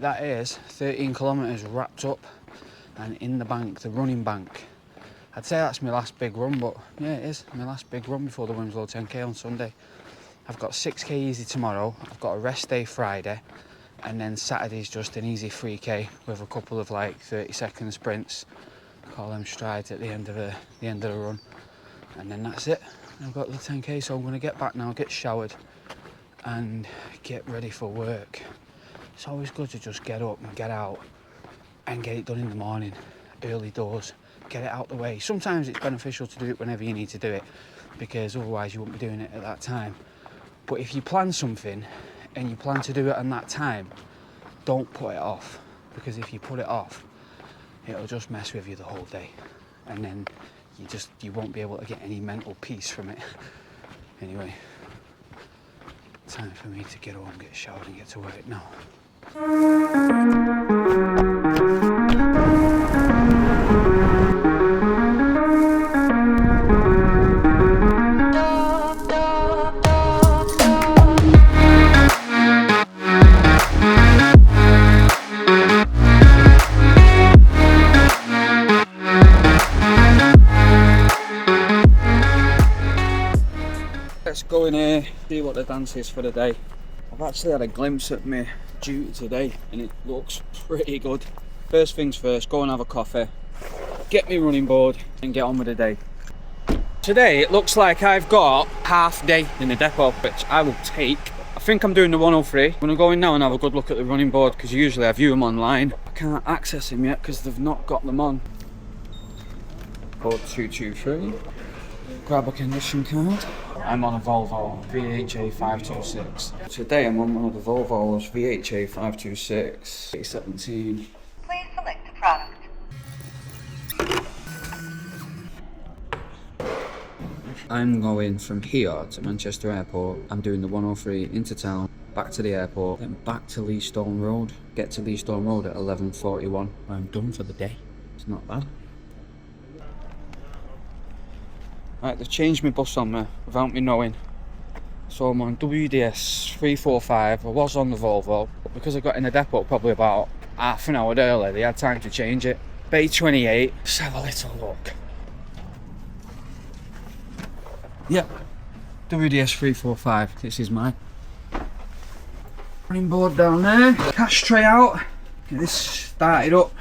that is 13 kilometres wrapped up and in the bank, the running bank. I'd say that's my last big run, but yeah, it is my last big run before the Winslow 10k on Sunday. I've got 6k easy tomorrow, I've got a rest day Friday, and then Saturday's just an easy 3k with a couple of like 30-second sprints. Call them strides at the end of the run, and then that's it. I've got the 10k, so I'm going to get back now, get showered, and get ready for work. It's always good to just get up and get out and get it done in the morning, early doors. Get it out the way. Sometimes it's beneficial to do it whenever you need to do it, because otherwise you won't be doing it at that time. But if you plan something and you plan to do it on that time, don't put it off, because if you put it off, it'll just mess with you the whole day, and then you won't be able to get any mental peace from it. Anyway, time for me to get home, get showered and get to work now. Let's go in here, see what the dance is for the day. I've actually had a glimpse at my duty today and it looks pretty good. First things first, go and have a coffee, get me running board and get on with the day. Today it looks like I've got half day in the depot, which I will take. I think I'm doing the 103. I'm gonna go in now and have a good look at the running board, because usually I view them online. I can't access them yet because they've not got them on. Code 223. Grab a condition card. I'm on a Volvo VHA 526. Today I'm on one of the Volvos VHA 526 817. Please select the product. I'm going from here to Manchester Airport. I'm doing the 103 into town, back to the airport, then back to Leystone Road. Get to Leystone Road at 11:41. I'm done for the day. It's not bad. Right, they've changed my bus on me without me knowing. So I'm on WDS 345. I was on the Volvo, but because I got in the depot probably about half an hour early, they had time to change it. Bay 28, let's have a little look. Yep, WDS 345, this is mine. Running board down there, cash tray out, get this started up.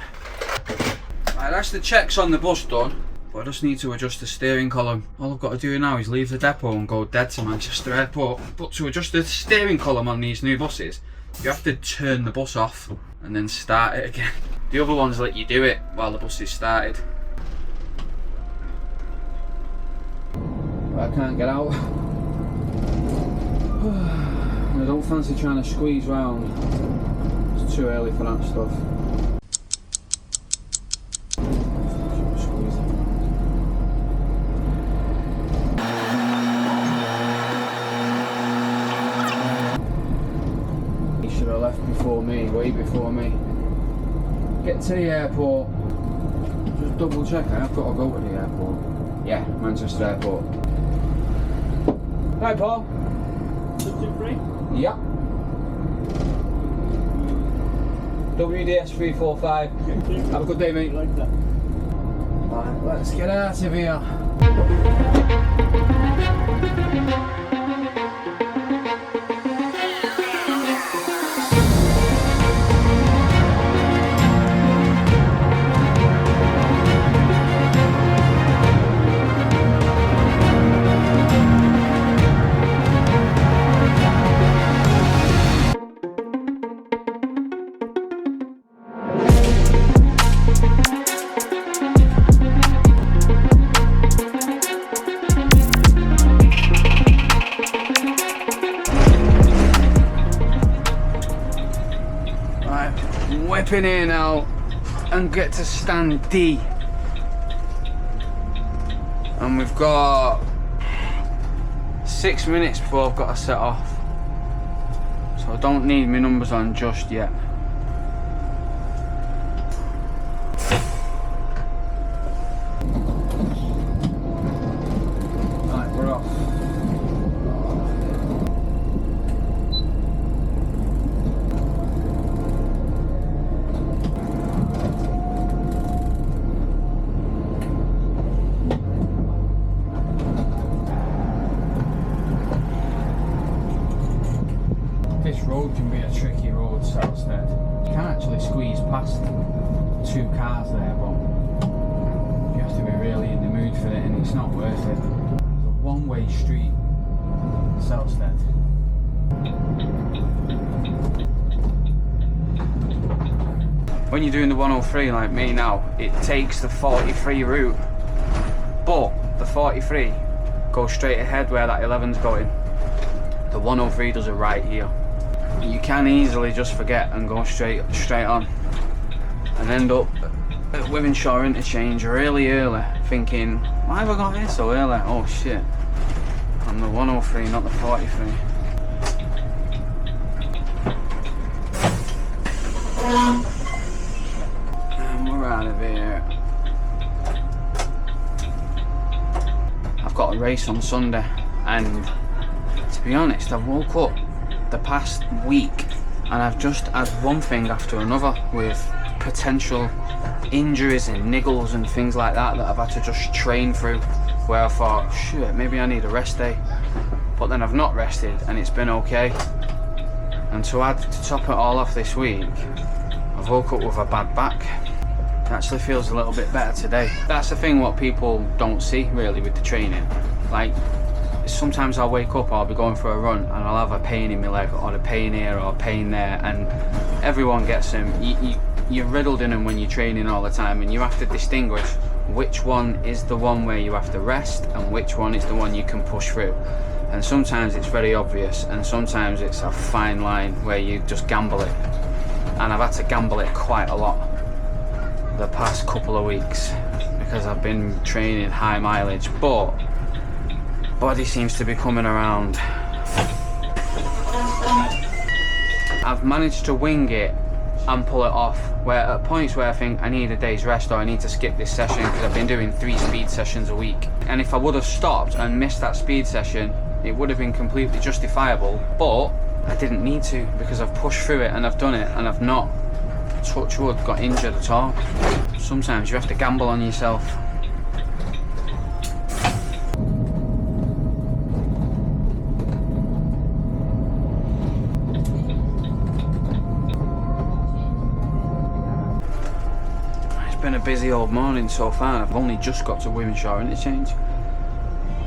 Right, that's the checks on the bus done. But I just need to adjust the steering column. All I've got to do now is leave the depot and go dead to Manchester Airport. But to adjust the steering column on these new buses, you have to turn the bus off and then start it again. The other ones let you do it while the bus is started. But I can't get out. I don't fancy trying to squeeze round. It's too early for that stuff. Before me, way before me. Get to the airport. Just double check, I have got to go to the airport. Yeah, Manchester Airport. Hi Paul. Free? Yeah. WDS 345. Have a good day, mate. Like that. Right, let's get out of here. Whipping in now and get to stand D, and we've got 6 minutes before I've got to set off, so I don't need my numbers on just yet. Right, we're off. road can be a tricky road, Selstead. You can actually squeeze past 2 cars there, but you have to be really in the mood for it, and it's not worth it. It's a one-way street, Selstead. When you're doing the 103 like me now, it takes the 43 route, but the 43 goes straight ahead where that 11's going. The 103 does it right here. You can easily just forget and go straight on and end up at Wythenshawe interchange really early, thinking, why have I got here so early? Oh shit, I'm the 103, not the 43. And we're out of here. I've got a race on Sunday, and to be honest, I've woke up the past week and I've just had one thing after another with potential injuries and niggles and things like that I've had to just train through, where I thought, shit, maybe I need a rest day, but then I've not rested and it's been okay. And to top it all off this week, I've woke up with a bad back. It actually feels a little bit better today. That's the thing what people don't see really with the training. Like, sometimes I'll wake up, I'll be going for a run and I'll have a pain in my leg, or a pain here or a pain there, and everyone gets them. You're riddled in them when you're training all the time, and you have to distinguish which one is the one where you have to rest and which one is the one you can push through. And sometimes it's very obvious, and sometimes it's a fine line where you just gamble it. And I've had to gamble it quite a lot the past couple of weeks because I've been training high mileage, but body seems to be coming around. I've managed to wing it and pull it off, where at points where I think I need a day's rest or I need to skip this session because I've been doing 3 speed sessions a week. And if I would have stopped and missed that speed session, it would have been completely justifiable, but I didn't need to because I've pushed through it and I've done it, and I've not, touch wood, got injured at all. Sometimes you have to gamble on yourself. Been a busy old morning so far. I've only just got to Wythenshawe interchange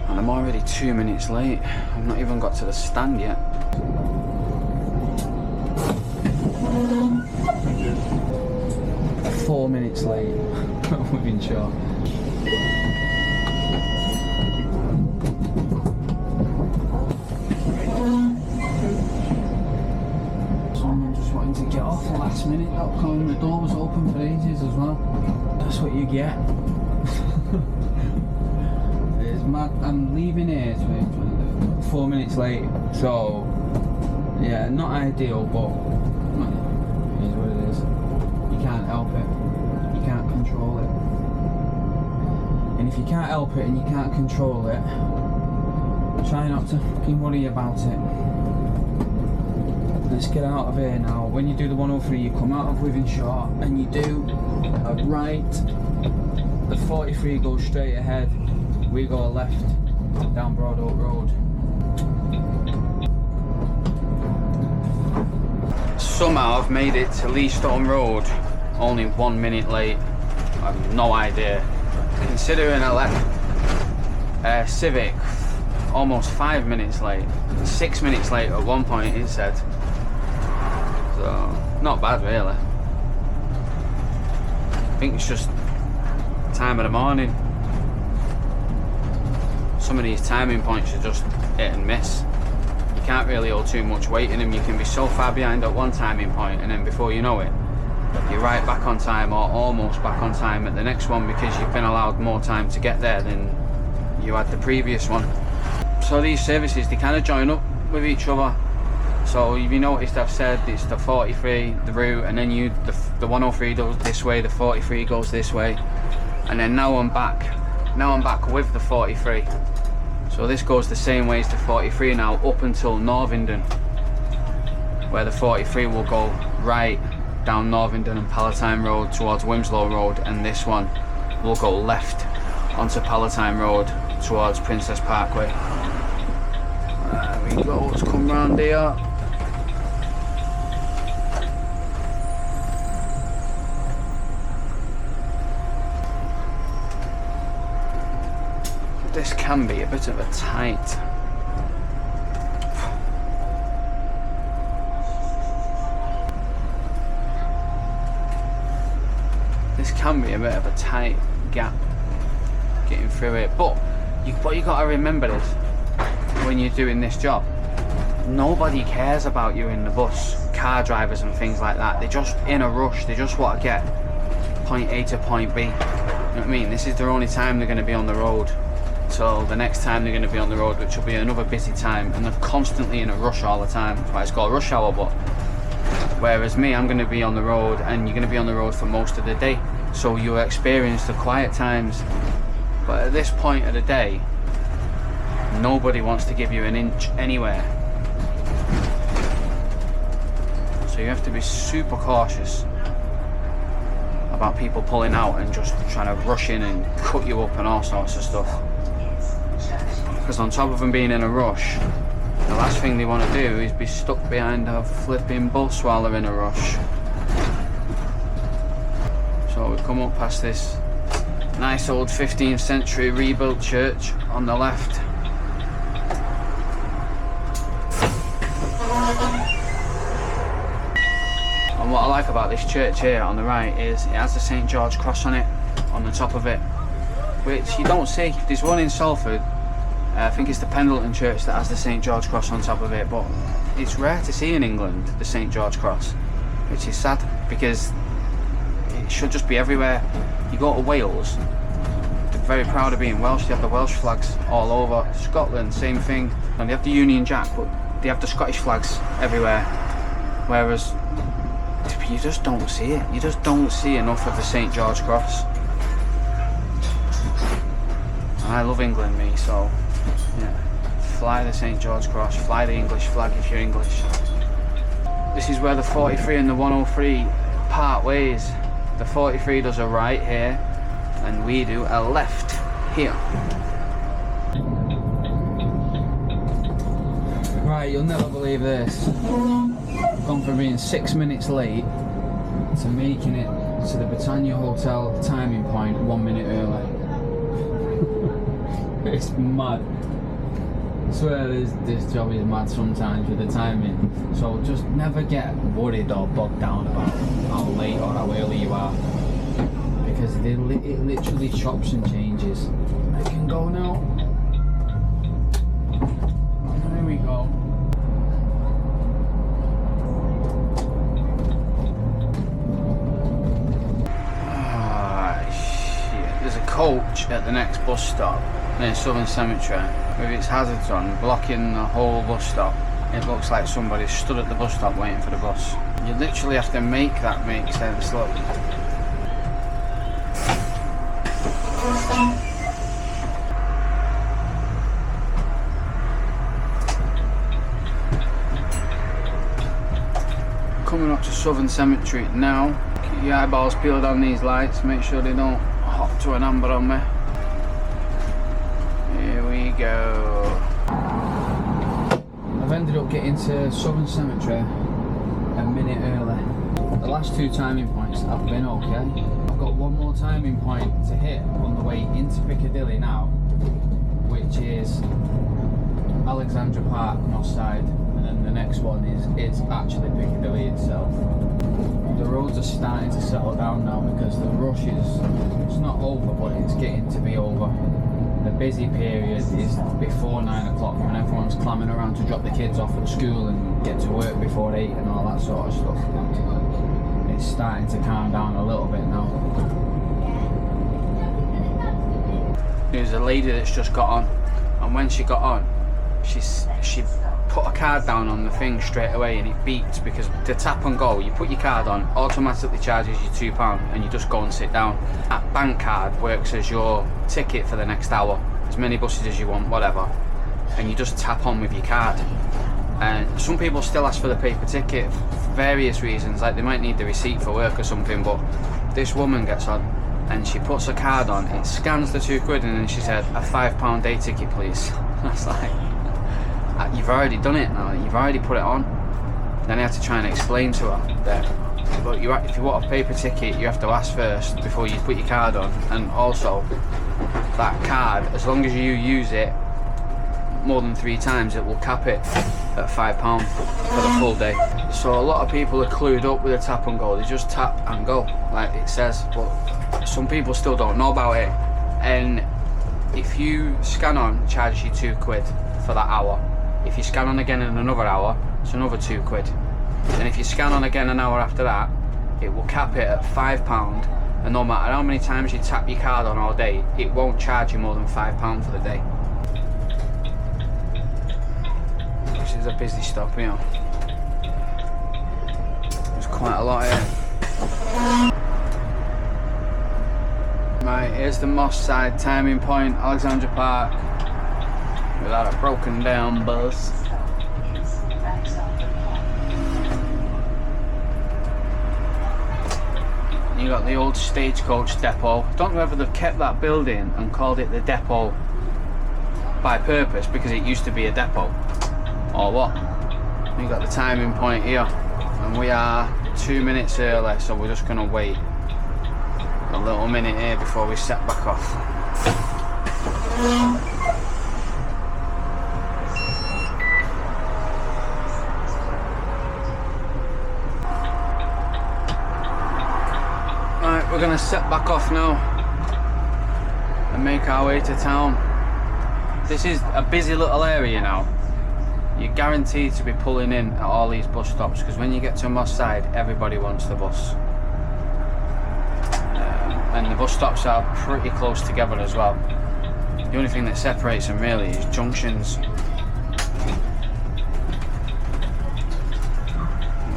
and I'm already 2 minutes late. I've not even got to the stand yet. Four minutes late at Wythenshawe. To get off last minute, the door was open for ages as well. That's what you get. It's mad. I'm leaving here 4 minutes late, so yeah, not ideal, but it is what it is. You can't help it. You can't control it. And if you can't help it and you can't control it, try not to fucking worry about it. Let's get out of here now. When you do the 103, you come out of Wythenshawe and you do a right. The 43 goes straight ahead. We go left down Broad Oak Road. Somehow I've made it to Leastone Road only 1 minute late. I have no idea. Considering I left Civic almost 5 minutes late. 6 minutes late at one point, it said. So, not bad really. I think it's just time of the morning. Some of these timing points are just hit and miss. You can't really hold too much weight in them. You can be so far behind at one timing point and then before you know it, you're right back on time or almost back on time at the next one because you've been allowed more time to get there than you had the previous one. So these services, they kind of join up with each other. So if you noticed, I've said it's the 43, the route, and then the 103 goes this way, the 43 goes this way, and then now I'm back with the 43. So this goes the same way as the 43 now up until Northington, where the 43 will go right down Northington and Palatine Road towards Wimslow Road, and this one will go left onto Palatine Road towards Princess Parkway. There we go, let's come round here. this can be a bit of a tight. This can be a bit of a tight gap getting through it, but you got to remember this when you're doing this job. Nobody cares about you in the bus, car drivers and things like that. They're just in a rush. They just want to get point A to point B. You know what I mean? This is their only time they're going to be on the road. So the next time they're going to be on the road, which will be another busy time, and they're constantly in a rush all the time. That's why it's called rush hour. But whereas me, I'm going to be on the road, and you're going to be on the road for most of the day. So you'll experience the quiet times. But at this point of the day, nobody wants to give you an inch anywhere. So you have to be super cautious about people pulling out and just trying to rush in and cut you up and all sorts of stuff. Because on top of them being in a rush, the last thing they want to do is be stuck behind a flipping bus while they're in a rush. So we've come up past this nice old 15th century rebuilt church on the left. And what I like about this church here on the right is it has the St. George cross on it, on the top of it, which you don't see. There's one in Salford, I think it's the Pendleton Church that has the St. George cross on top of it, but it's rare to see in England the St. George cross, which is sad because it should just be everywhere. You go to Wales, they're very proud of being Welsh. They have the Welsh flags all over. Scotland, same thing, and they have the Union Jack, but they have the Scottish flags everywhere, whereas you just don't see it. You just don't see enough of the St. George cross. And I love England, me, so yeah, fly the St. George cross, fly the English flag if you're English. This is where the 43 and the 103 part ways. The 43 does a right here, and we do a left here. Right, you'll never believe this. I've gone from being 6 minutes late to making it to the Britannia Hotel timing point 1 minute early. It's mad. I swear this job is mad sometimes with the timing. So just never get worried or bogged down about how late or how early you are, because it literally chops and changes. I can go now. There we go. There's a coach at the next bus stop near Southern Cemetery with its hazards on, blocking the whole bus stop. It looks like somebody stood at the bus stop waiting for the bus. You literally have to make that make sense. Look. Coming up to Southern Cemetery now. Keep your eyeballs peeled on these lights, make sure they don't hop to an amber on me. Here we go. I've ended up getting to Southern Cemetery a minute early. The last two timing points have been okay. I've got one more timing point to hit on the way into Piccadilly now, which is Alexandra Park, North Side, and then the next one is actually Piccadilly itself. The roads are starting to settle down now because the rush it's not over, but it's getting to be over. The busy period is before 9 o'clock when everyone's clamming around to drop the kids off at school and get to work before 8 and all that sort of stuff. It's starting to calm down a little bit now. There's a lady that's just got on, and when she got on, she put a card down on the thing straight away, and it beeps because the tap and go, you put your card on, automatically charges you £2 and you just go and sit down. That bank card works as your ticket for the next hour, as many buses as you want, whatever, and you just tap on with your card. And some people still ask for the paper ticket for various reasons, like they might need the receipt for work or something, but this woman gets on and she puts her card on, it scans the £2 and then she said, a £5 day ticket please. That's like, you've already done it now, you've already put it on. Then I had to try and explain to her that, but if you want a paper ticket, you have to ask first before you put your card on. And also, that card, as long as you use it more than 3 times, it will cap it at £5 for the full day. So a lot of people are clued up with a tap and go. They just tap and go, like it says, but some people still don't know about it. And if you scan on, it charges you £2 for that hour. If you scan on again in another hour, it's another £2. And if you scan on again an hour after that, it will cap it at £5. And no matter how many times you tap your card on all day, it won't charge you more than £5 for the day. This is a busy stop here. There's quite a lot here. Right, here's the Moss Side timing point, Alexandra Park. Without a broken down bus. You got the old stagecoach depot. I don't know whether they've kept that building and called it the depot by purpose because it used to be a depot, or what. You got the timing point here, and we are 2 minutes early, so we're just gonna wait a little minute here before we set back off. Right, we're gonna set back off now and make our way to town. This is a busy little area now. You're guaranteed to be pulling in at all these bus stops because when you get to Moss Side, everybody wants the bus. And the bus stops are pretty close together as well. The only thing that separates them really is junctions.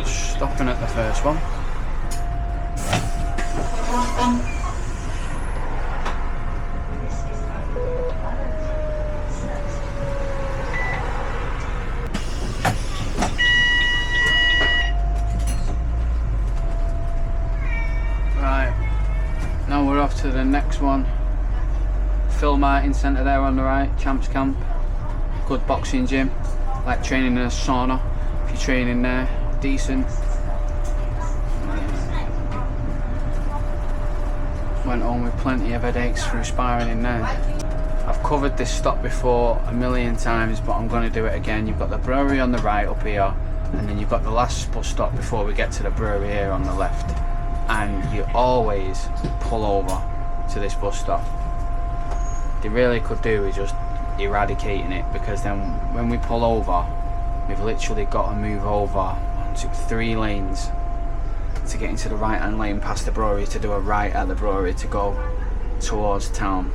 Stopping at the first one. Right, now we're off to the next one. Phil Martin Centre there on the right, Champs Camp. Good boxing gym, like training in a sauna. If you're training there, decent. Went home with plenty of headaches through sparring in there. I've covered this stop before a million times, but I'm going to do it again. You've got the brewery on the right up here, and then you've got the last bus stop before we get to the brewery here on the left. And you always pull over to this bus stop. They really could do with just eradicating it, because then when we pull over, we've literally got to move over onto 3 lanes to get into the right hand lane past the brewery to do a right at the brewery to go towards town.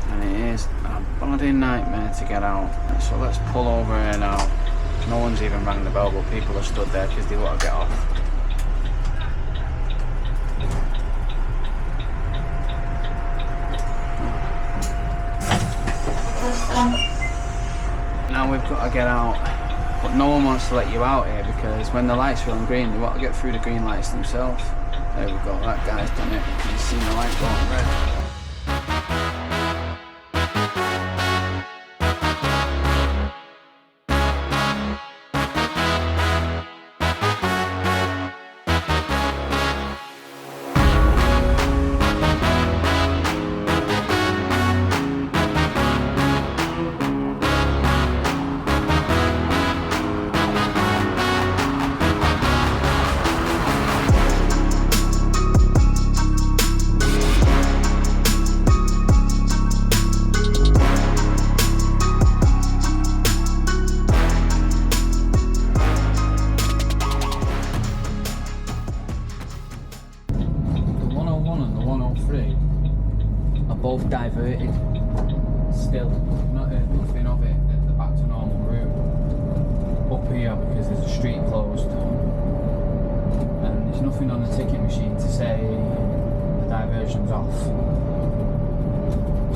And it is a bloody nightmare to get out. So let's pull over here now. No one's even rang the bell, but people are stood there because they want to get off. Now we've got to get out, but no one wants to let you out here because when the lights are on green, they want to get through the green lights themselves. There we go, that guy's done it. He's seen the light go on red. Both diverted still, not nothing of it at the back to normal route up here because there's a street closed and there's nothing on the ticket machine to say the diversion's off,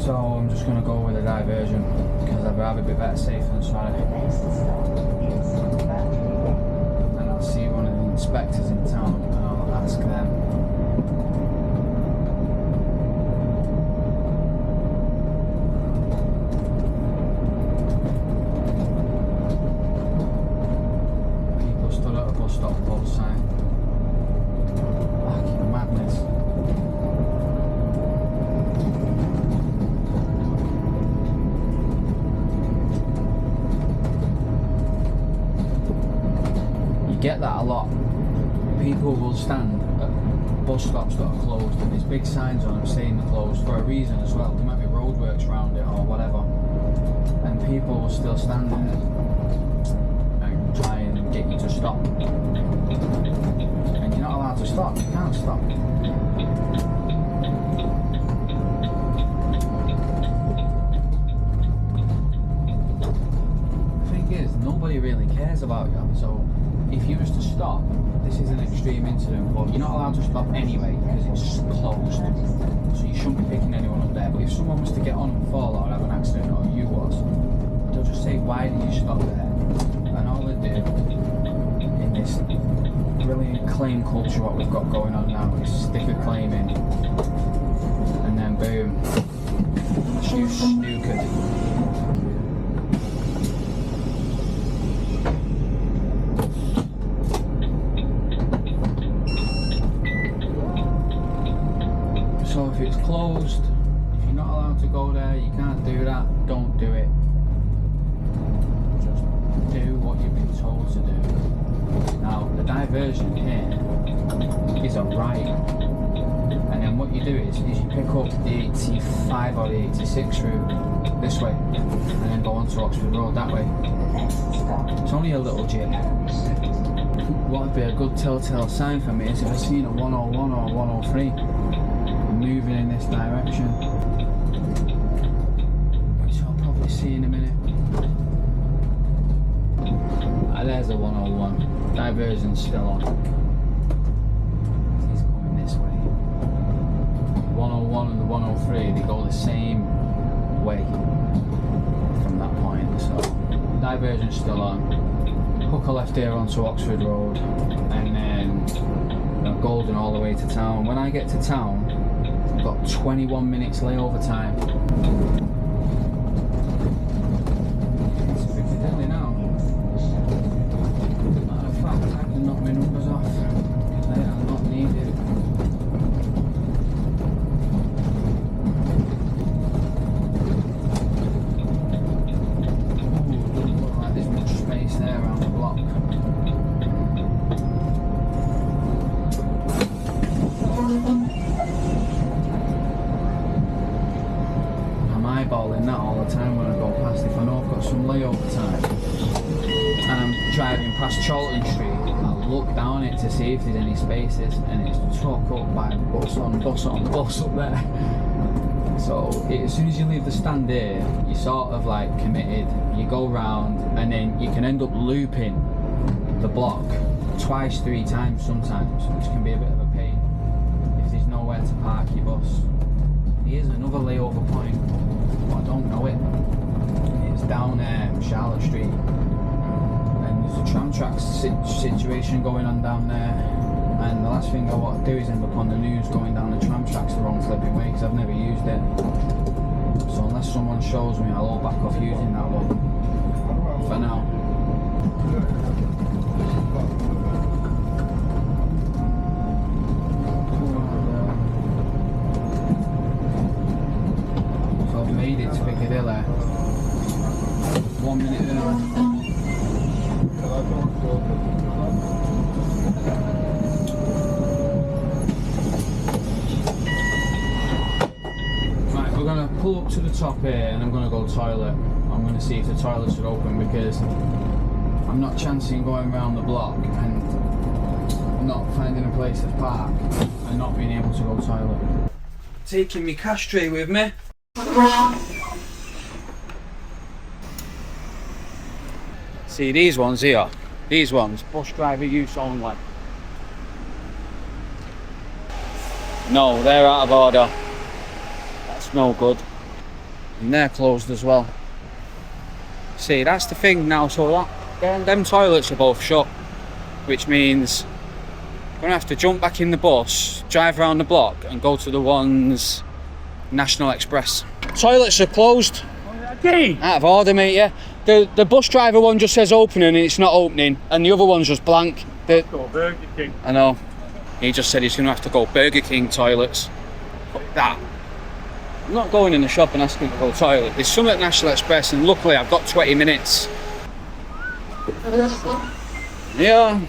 so I'm just going to go with the diversion because I'd rather be better safe than sorry. And I'll see one of the inspectors in town and I'll ask them. Stop both sides. Fucking madness. get that a lot. People will stand at bus stops that are closed and there's big signs on them saying they're closed for a reason as well. There might be roadworks around it or whatever. And people will still stand there and try and get you to stop. And you're not allowed to stop, you can't stop. The thing is, nobody really cares about you, so if you was to stop, this is an extreme incident, but you're not allowed to stop anyway because it's closed. So you shouldn't be picking anyone up there. But if someone was to get on and fall or have an accident, or you was, they'll just say, why did you stop there? And all they do in this brilliant claim culture what we've got going on now is sticker claiming, and then boom, you snookered. So if it's closed, if you're not allowed to go there, you can't do that, don't do it. Just do what you've been told to do. Now, the diversion here is a right. And then what you do is you pick up the 85 or the 86 route this way, and then go onto Oxford Road that way. It's only a little jig. What would be a good telltale sign for me is if I seen a 101 or a 103 moving in this direction, which I'll probably see in a minute. There's a 101. Diversion's still on. He's coming this way. 101 and the 103, they go the same way from that point. So diversion's still on. Hook a left here onto Oxford Road, and then Golden all the way to town. When I get to town, I've got 21 minutes layover time. It's Piccadilly now. Matter of fact, I can knock my numbers off. They are not needed. Ooh, doesn't look like there's much space there around the block. Eyeballing that all the time when I go past. If I know I've got some layover time and I'm driving past Charlton Street, I'll look down it to see if there's any spaces, and it's took up by bus on bus on bus up there. So as soon as you leave the stand here, you're sort of like committed. You go round and then you can end up looping the block twice, 3 times sometimes, which can be a bit of a pain if there's nowhere to park your bus. Here's another layover point, but I don't know it. It's down Charlotte Street, and there's a tram tracks situation going on down there. And the last thing I want to do is end up on the news going down the tram tracks the wrong flipping way, because I've never used it. So unless someone shows me, I'll all back off using that one for now. Made it to Piccadilly. 1 minute early. Right, we're gonna pull up to the top here and I'm gonna go toilet. I'm gonna see if the toilets are open, because I'm not chancing going around the block and not finding a place to park and not being able to go toilet. Taking my cash tray with me. See these ones here, these ones, bus driver use only. No, they're out of order. That's no good. And they're closed as well. See, that's the thing now, so them toilets are both shut, which means I'm gonna have to jump back in the bus, drive around the block and go to the ones National Express. Toilets are closed. Out of order, mate, yeah. The bus driver one just says opening and it's not opening, and the other one's just blank. Go Burger King. I know. He just said he's going to have to go Burger King toilets. Fuck that. I'm not going in the shop and asking to go toilet. There's some at National Express, and luckily I've got 20 minutes. Yeah.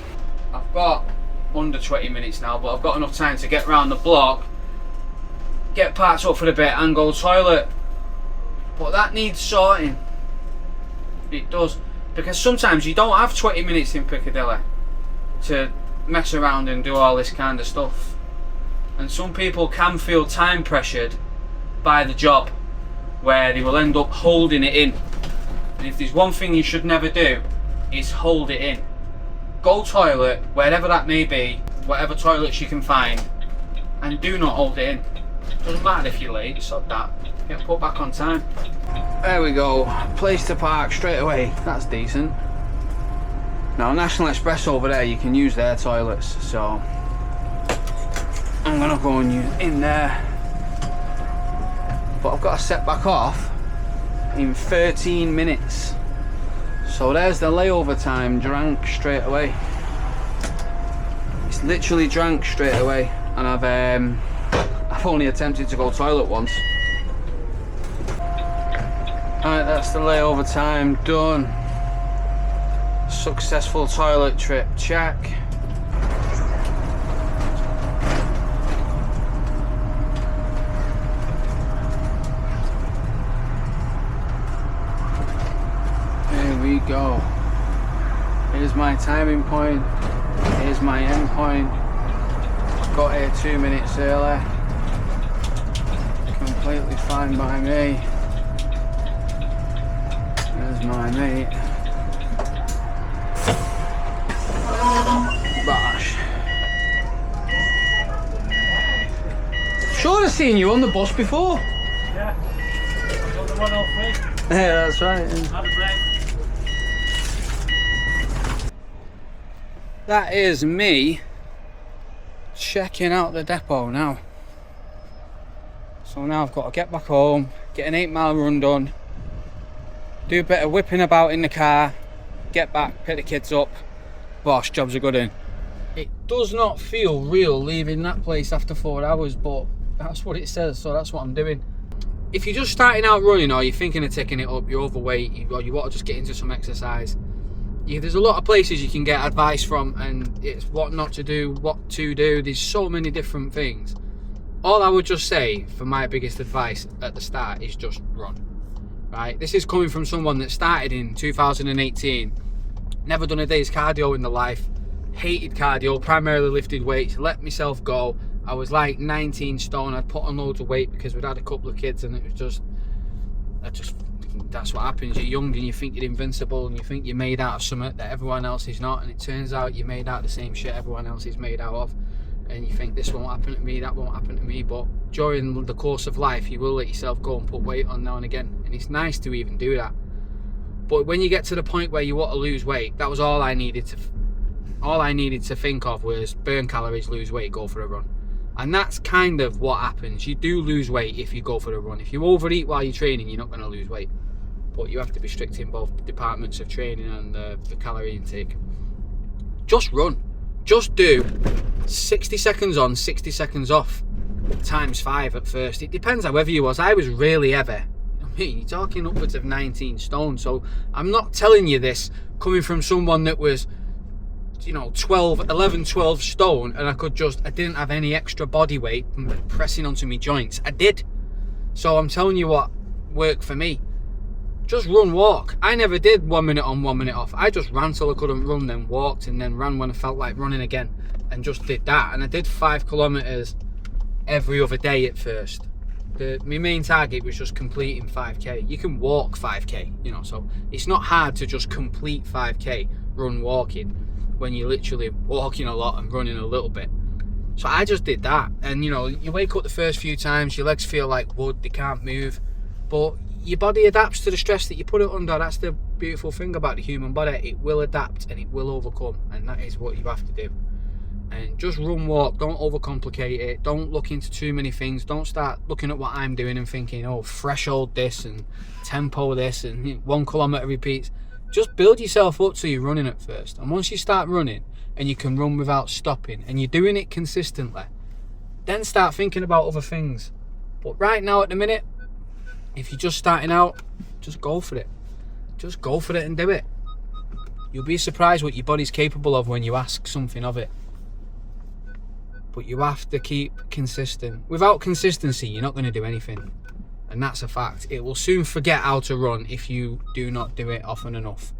I've got under 20 minutes now, but I've got enough time to get round the block, get parked up for a bit and go toilet. But that needs sorting. It does. Because sometimes you don't have 20 minutes in Piccadilly to mess around and do all this kind of stuff. And some people can feel time pressured by the job, where they will end up holding it in. And if there's one thing you should never do, is hold it in. Go toilet, wherever that may be, whatever toilets you can find, and do not hold it in. Doesn't matter if you're late, sod that. Get put back on time. There we go, place to park straight away. That's decent. Now National Express over there, you can use their toilets, so I'm gonna go and use in there. But I've got to set back off in 13 minutes. So there's the layover time, drank straight away. It's literally drank straight away, and I've only attempted to go toilet once. Alright, that's the layover time done. Successful toilet trip, check. Here we go. Here's my timing point. Here's my end point. Got here 2 minutes early. Completely fine by me. There's my mate. Bash. Sure, I've seen you on the bus before. Yeah. On the 103. Yeah, that's right. Have a break. That is me checking out the depot now. So now I've got to get back home, get an 8-mile run done, do a bit of whipping about in the car, get back, pick the kids up. Bosh, job's a good one. It does not feel real leaving that place after 4 hours, but that's what it says, so that's what I'm doing. If you're just starting out running, or you're thinking of taking it up, you're overweight, or you want to just get into some exercise, there's a lot of places you can get advice from, and it's what not to do, what to do. There's so many different things. All I would just say, for my biggest advice at the start, is just run. Right? This is coming from someone that started in 2018, never done a day's cardio in their life, hated cardio, primarily lifted weights, let myself go. I was like 19 stone. I'd put on loads of weight because we'd had a couple of kids, and it was just that's what happens. You're young and you think you're invincible, and you think you're made out of something that everyone else is not, and it turns out you're made out of the same shit everyone else is made out of, and you think this won't happen to me, that won't happen to me. But during the course of life, you will let yourself go and put weight on now and again, and it's nice to even do that. But when you get to the point where you want to lose weight, that was all I needed to think of was burn calories, lose weight, go for a run. And that's kind of what happens. You do lose weight if you go for a run. If you overeat while you're training, you're not going to lose weight. But you have to be strict in both departments of training and the calorie intake. Just run. Just do 60 seconds on, 60 seconds off, times 5 at first. It depends how heavy you was. I was really heavy. I mean, you're talking upwards of 19 stone. So I'm not telling you this coming from someone that was, 11, 12 stone, and I didn't have any extra body weight pressing onto me joints. I did. So I'm telling you what worked for me. Just run, walk. I never did 1 minute on, 1 minute off. I just ran till I couldn't run, then walked, and then ran when I felt like running again, and just did that. And I did 5 kilometers every other day at first. My main target was just completing 5k. You can walk 5k, so it's not hard to just complete 5k run walking when you're literally walking a lot and running a little bit. So I just did that, and you wake up the first few times, your legs feel like wood, they can't move, but your body adapts to the stress that you put it under. That's the beautiful thing about the human body. It will adapt and it will overcome, and that is what you have to do. And just run, walk, don't overcomplicate it, don't look into too many things, don't start looking at what I'm doing and thinking, oh, threshold this and tempo this and 1 kilometer repeats. Just build yourself up so you're running at first, and once you start running and you can run without stopping and you're doing it consistently, then start thinking about other things. But right now at the minute, if you're just starting out, just go for it. Just go for it and do it. You'll be surprised what your body's capable of when you ask something of it. But you have to keep consistent. Without consistency, you're not going to do anything. And that's a fact. It will soon forget how to run if you do not do it often enough.